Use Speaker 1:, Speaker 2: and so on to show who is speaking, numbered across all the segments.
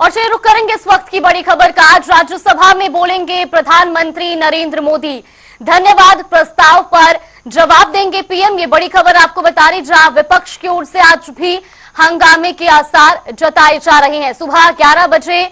Speaker 1: और चलिए रुक करेंगे इस वक्त की बड़ी खबर का। आज राज्यसभा में बोलेंगे प्रधानमंत्री नरेंद्र मोदी। धन्यवाद प्रस्ताव पर जवाब देंगे पीएम। ये बड़ी खबर आपको बता रही, जहां विपक्ष की ओर से आज भी हंगामे के आसार जताए जा रहे हैं। सुबह 11 बजे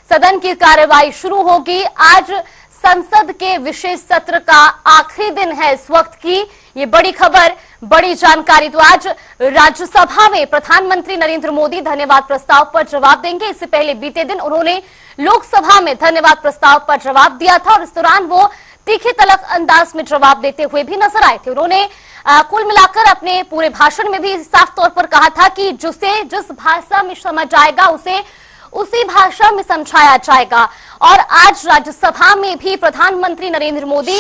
Speaker 1: सदन की कार्यवाही शुरू होगी। आज संसद के विशेष सत्र का आखिरी दिन है इस वक्त की। ये बड़ी खबर, बड़ी जानकारी। तो आज राज्यसभा में प्रधानमंत्री नरेंद्र मोदी धन्यवाद प्रस्ताव पर जवाब देंगे। इससे पहले बीते दिन उन्होंने लोकसभा में धन्यवाद प्रस्ताव पर जवाब दिया था और इस दौरान वो तीखे तलख अंदाज में जवाब देते हुए भी नजर आए थे। उन्होंने कुल मिलाकर अपने पूरे भाषण में भी साफ तौर पर कहा था कि जिस भाषा में समझ आएगा उसे उसी भाषा में समझाया जाएगा। और आज राज्यसभा में भी प्रधानमंत्री नरेंद्र मोदी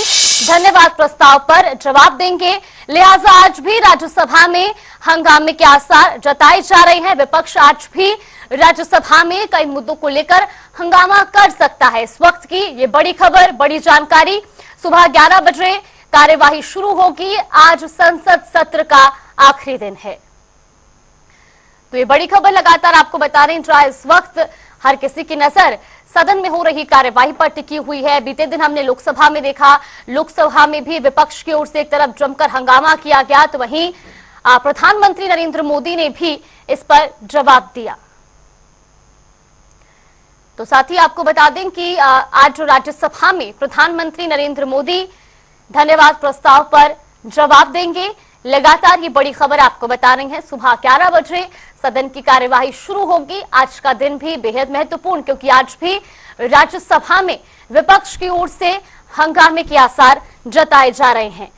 Speaker 1: धन्यवाद प्रस्ताव पर जवाब देंगे। लिहाजा आज भी राज्यसभा में हंगामे के आसार जताए जा रहे हैं। विपक्ष आज भी राज्यसभा में कई मुद्दों को लेकर हंगामा कर सकता है। इस वक्त की ये बड़ी खबर, बड़ी जानकारी। सुबह 11 बजे कार्यवाही शुरू होगी। आज संसद सत्र का आखिरी दिन है। तो ये बड़ी खबर लगातार आपको बता रहे हैं, जहां इस वक्त हर किसी की नजर सदन में हो रही कार्यवाही पर टिकी हुई है। बीते दिन हमने लोकसभा में देखा, लोकसभा में भी विपक्ष की ओर से एक तरफ जमकर हंगामा किया गया, तो वहीं प्रधानमंत्री नरेंद्र मोदी ने भी इस पर जवाब दिया। तो साथ ही आपको बता दें कि आज राज्यसभा में प्रधानमंत्री नरेंद्र मोदी धन्यवाद प्रस्ताव पर जवाब देंगे। लगातार ये बड़ी खबर आपको बता रही है। सुबह 11 बजे सदन की कार्यवाही शुरू होगी। आज का दिन भी बेहद महत्वपूर्ण, क्योंकि आज भी राज्यसभा में विपक्ष की ओर से हंगामे के आसार जताए जा रहे हैं।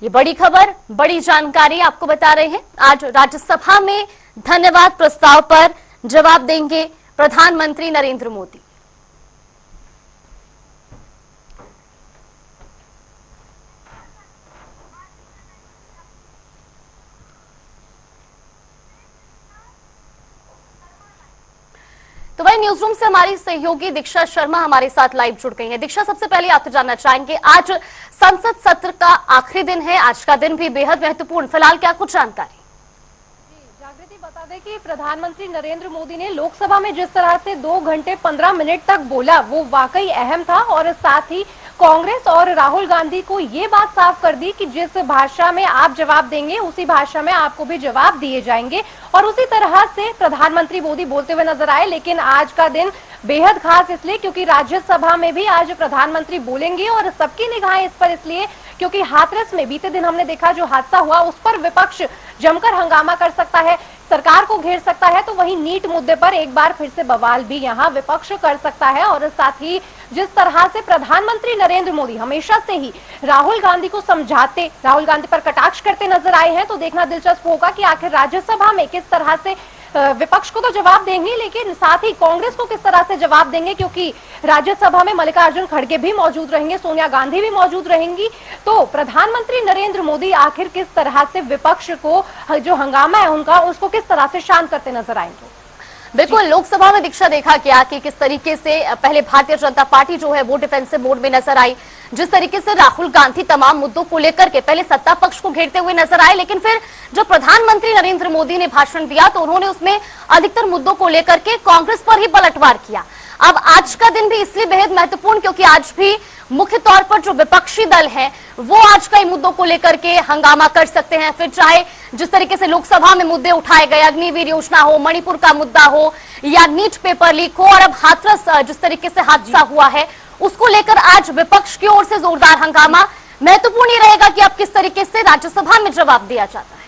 Speaker 1: ये बड़ी खबर, बड़ी जानकारी आपको बता रहे हैं। आज राज्यसभा में धन्यवाद प्रस्ताव पर जवाब देंगे प्रधानमंत्री नरेंद्र मोदी। तो वही न्यूज रूम से हमारी सहयोगी दीक्षा शर्मा हमारे साथ लाइव जुड़ गई हैं। दीक्षा, सबसे पहले आपसे जानना चाहेंगे, आज संसद सत्र का आखिरी दिन है, आज का दिन भी बेहद महत्वपूर्ण, फिलहाल क्या कुछ जानकारी?
Speaker 2: जागृति, बता दें कि प्रधानमंत्री नरेंद्र मोदी ने लोकसभा में जिस तरह से 2 घंटे 15 मिनट तक बोला, वो वाकई अहम था। और साथ ही कांग्रेस और राहुल गांधी को ये बात साफ कर दी कि जिस भाषा में आप जवाब देंगे उसी भाषा में आपको भी जवाब दिए जाएंगे। और उसी तरह से प्रधानमंत्री मोदी बोलते हुए नजर आए। लेकिन आज का दिन बेहद खास इसलिए क्योंकि राज्यसभा में भी आज प्रधानमंत्री बोलेंगे और सबकी निगाहें इस पर इसलिए क्योंकि हाथरस में बीते दिन हमने देखा जो हादसा हुआ, उस पर विपक्ष जमकर हंगामा कर सकता है, सरकार को घेर सकता है। तो वही नीट मुद्दे पर एक बार फिर से बवाल भी यहाँ विपक्ष कर सकता है। और साथ ही जिस तरह से प्रधानमंत्री नरेंद्र मोदी हमेशा से ही राहुल गांधी को समझाते, राहुल गांधी पर कटाक्ष करते नजर आए हैं, तो देखना दिलचस्प होगा कि आखिर राज्यसभा में किस तरह से विपक्ष को तो जवाब देंगे, लेकिन साथ ही कांग्रेस को किस तरह से जवाब देंगे, क्योंकि राज्यसभा में मल्लिकार्जुन खड़गे भी मौजूद रहेंगे, सोनिया गांधी भी मौजूद रहेंगी। तो प्रधानमंत्री नरेंद्र मोदी आखिर किस तरह से विपक्ष को जो हंगामा है उनका, उसको किस तरह से शांत करते नजर आएंगे।
Speaker 1: बिल्कुल, लोकसभा में दीक्षा देखा गया कि किस तरीके से पहले भारतीय जनता पार्टी जो है वो डिफेंसिव मोड में नजर आई। जिस तरीके से राहुल गांधी तमाम मुद्दों को लेकर के पहले सत्ता पक्ष को घेरते हुए नजर आए, लेकिन फिर जब प्रधानमंत्री नरेंद्र मोदी ने भाषण दिया तो उन्होंने उसमें अधिकतर मुद्दों को लेकर के कांग्रेस पर ही पलटवार किया। अब आज का दिन भी इसलिए बेहद महत्वपूर्ण क्योंकि आज भी मुख्य तौर पर जो विपक्षी दल हैं वो आज कई मुद्दों को लेकर के हंगामा कर सकते हैं। फिर चाहे जिस तरीके से लोकसभा में मुद्दे उठाए गए, अग्निवीर योजना हो, मणिपुर का मुद्दा हो या नीट पेपर लीक हो, और अब हाथरस जिस तरीके से हादसा हुआ है उसको लेकर आज विपक्ष की ओर से जोरदार हंगामा। महत्वपूर्ण ये रहेगा कि अब किस तरीके से राज्यसभा में जवाब दिया जाता है।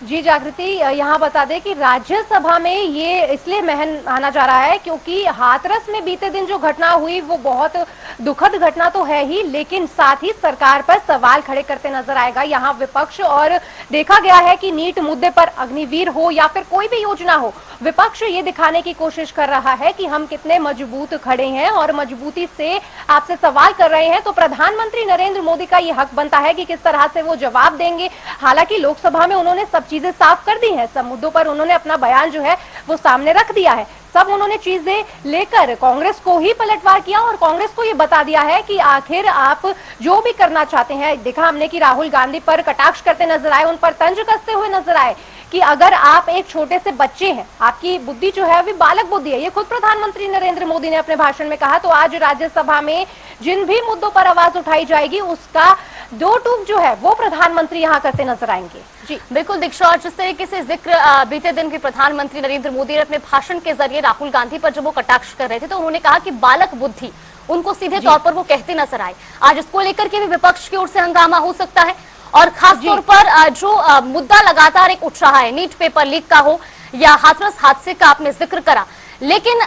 Speaker 2: जी जागृति, यहाँ बता दें कि राज्यसभा में ये इसलिए माना जा रहा है क्योंकि हाथरस में बीते दिन जो घटना हुई वो बहुत दुखद घटना तो है ही, लेकिन साथ ही सरकार पर सवाल खड़े करते नजर आएगा यहाँ विपक्ष। और देखा गया है कि नीट मुद्दे पर अग्निवीर हो या फिर कोई भी योजना हो, विपक्ष ये दिखाने की कोशिश कर रहा है कि हम कितने मजबूत खड़े हैं और मजबूती से आपसे सवाल कर रहे हैं। तो प्रधानमंत्री नरेंद्र मोदी का ये हक बनता है कि किस तरह से वो जवाब देंगे। हालांकि लोकसभा में उन्होंने सब चीजें साफ कर दी हैं, सब मुद्दों पर उन्होंने अपना बयान जो है वो सामने रख दिया है। सब उन्होंने चीजें लेकर कांग्रेस को ही पलटवार किया और कांग्रेस को ये बता दिया है कि आखिर आप जो भी करना चाहते हैं। देखा हमने कि राहुल गांधी पर कटाक्ष करते नजर आए, उन पर तंज कसते हुए नजर आए कि अगर आप एक छोटे से बच्चे हैं, आपकी बुद्धि जो है अभी बालक बुद्धि है, ये खुद प्रधानमंत्री नरेंद्र मोदी ने अपने भाषण में कहा। तो आज राज्यसभा में जिन भी मुद्दों पर आवाज उठाई जाएगी उसका दो टूक जो है वो प्रधानमंत्री यहाँ करते नजर आएंगे। जी
Speaker 1: बिल्कुल दीक्षा, और जिस तरीके से जिक्र बीते दिन भी प्रधानमंत्री नरेंद्र मोदी ने अपने भाषण के जरिए राहुल गांधी पर जब वो कटाक्ष कर रहे थे तो उन्होंने कहा कि बालक बुद्धि उनको सीधे तौर पर वो कहते नजर आए। आज इसको लेकर के भी विपक्ष की ओर से हंगामा हो सकता है, और खासतौर पर जो मुद्दा लगातार एक उठ रहा है, नीट पेपर लीक का हो या हाथरस हादसे का आपने जिक्र करा, लेकिन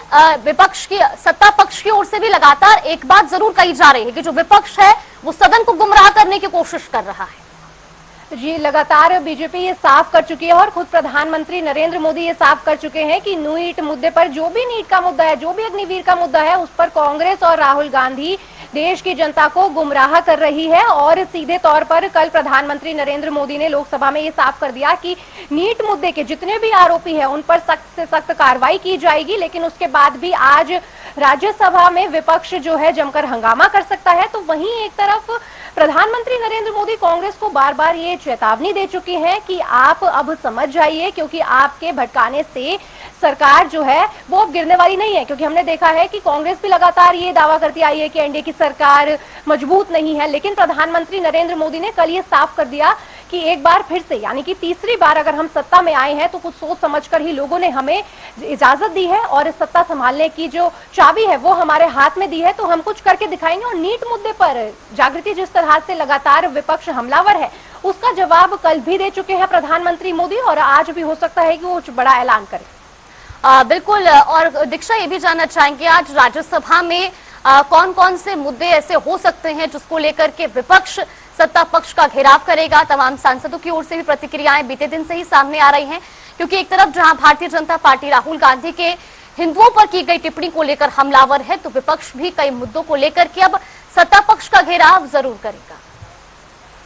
Speaker 1: विपक्ष की सत्ता पक्ष की ओर से भी लगातार एक बात जरूर कही जा रही है कि जो विपक्ष है वो सदन को गुमराह करने की कोशिश कर रहा है।
Speaker 2: जी, लगातार बीजेपी ये साफ कर चुकी है और खुद प्रधानमंत्री नरेंद्र मोदी ये साफ कर चुके हैं कि नीट मुद्दे पर, जो भी नीट का मुद्दा है, जो भी अग्निवीर का मुद्दा है, उस पर कांग्रेस और राहुल गांधी देश की जनता को गुमराह कर रही है। और सीधे तौर पर कल प्रधानमंत्री नरेंद्र मोदी ने लोकसभा में ये साफ कर दिया कि नीट मुद्दे के जितने भी आरोपी हैं उन पर सख्त से सख्त कार्रवाई की जाएगी। लेकिन उसके बाद भी आज राज्यसभा में विपक्ष जो है जमकर हंगामा कर सकता है। तो वहीं एक तरफ प्रधानमंत्री नरेंद्र मोदी कांग्रेस को बार बार ये चेतावनी दे चुके हैं कि आप अब समझ जाइए, क्योंकि आपके भटकाने से सरकार जो है वो अब गिरने वाली नहीं है। क्योंकि हमने देखा है कि कांग्रेस भी लगातार ये दावा करती आई है कि एनडीए की सरकार मजबूत नहीं है, लेकिन प्रधानमंत्री नरेंद्र मोदी ने कल ये साफ कर दिया कि एक बार फिर से, यानी कि तीसरी बार अगर हम सत्ता में आए हैं तो कुछ सोच समझकर ही लोगों ने हमें इजाजत दी है और इस सत्ता संभालने की जो चाबी है वो हमारे हाथ में दी है, तो हम कुछ करके दिखाएंगे। और नीट मुद्दे पर जागृति जिस तरह से लगातार विपक्ष हमलावर है उसका जवाब कल भी दे चुके हैं प्रधानमंत्री मोदी, और आज भी हो सकता है कि वो कुछ बड़ा ऐलान करें।
Speaker 1: बिल्कुल, और दीक्षा ये भी जानना चाहेंगे आज राज्यसभा में कौन कौन से मुद्दे ऐसे हो सकते हैं जिसको लेकर के विपक्ष सत्ता पक्ष का घेराव करेगा। तमाम सांसदों की ओर से भी प्रतिक्रियाएं बीते दिन से ही सामने आ रही हैं, क्योंकि एक तरफ जहां भारतीय जनता पार्टी राहुल गांधी के हिंदुओं पर की गई टिप्पणी को लेकर हमलावर है, तो विपक्ष भी कई मुद्दों को लेकर के अब सत्ता पक्ष का घेराव जरूर करेगा।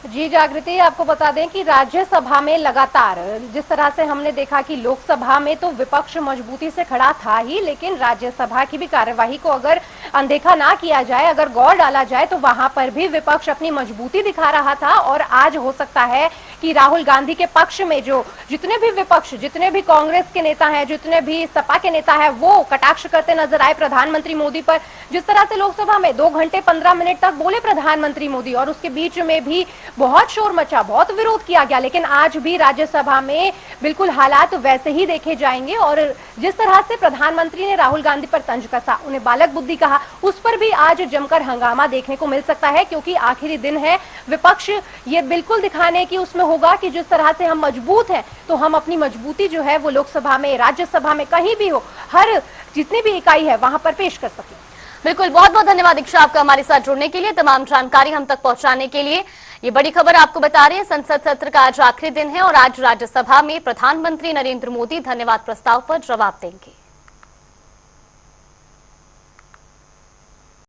Speaker 2: जी जागृति, आपको बता दें कि राज्यसभा में लगातार जिस तरह से हमने देखा कि लोकसभा में तो विपक्ष मजबूती से खड़ा था ही, लेकिन राज्यसभा की भी कार्यवाही को अगर अनदेखा ना किया जाए, अगर गौर डाला जाए, तो वहां पर भी विपक्ष अपनी मजबूती दिखा रहा था। और आज हो सकता है कि राहुल गांधी के पक्ष में जो जितने भी विपक्ष, जितने भी कांग्रेस के नेता हैं, जितने भी सपा के नेता हैं, वो कटाक्ष करते नजर आए प्रधानमंत्री मोदी पर। जिस तरह से लोकसभा में 2 घंटे 15 मिनट तक बोले प्रधानमंत्री मोदी और उसके बीच में भी बहुत शोर मचा, बहुत विरोध किया गया, लेकिन आज भी राज्यसभा में बिल्कुल हालात वैसे ही देखे जाएंगे। और जिस तरह से प्रधानमंत्री ने राहुल गांधी पर तंज कसा, उन्हें बालक बुद्धि कहा, उस पर भी आज जमकर हंगामा देखने को मिल सकता है, क्योंकि आखिरी दिन है। विपक्ष ये बिल्कुल दिखाने की उसमें होगा कि जिस तरह से हम मजबूत हैं, तो हम अपनी मजबूती जो है वो लोकसभा में, राज्यसभा में, कहीं भी हो, हर जितनी भी इकाई है वहां पर पेश कर सके।
Speaker 1: बिल्कुल, बहुत बहुत धन्यवाद दीक्षा आपका हमारे साथ जुड़ने के लिए, तमाम जानकारी हम तक पहुंचाने के लिए। ये बड़ी खबर आपको बता रही है, संसद सत्र का आज आखिरी दिन है और आज राज्यसभा में प्रधानमंत्री नरेंद्र मोदी धन्यवाद प्रस्ताव पर जवाब देंगे।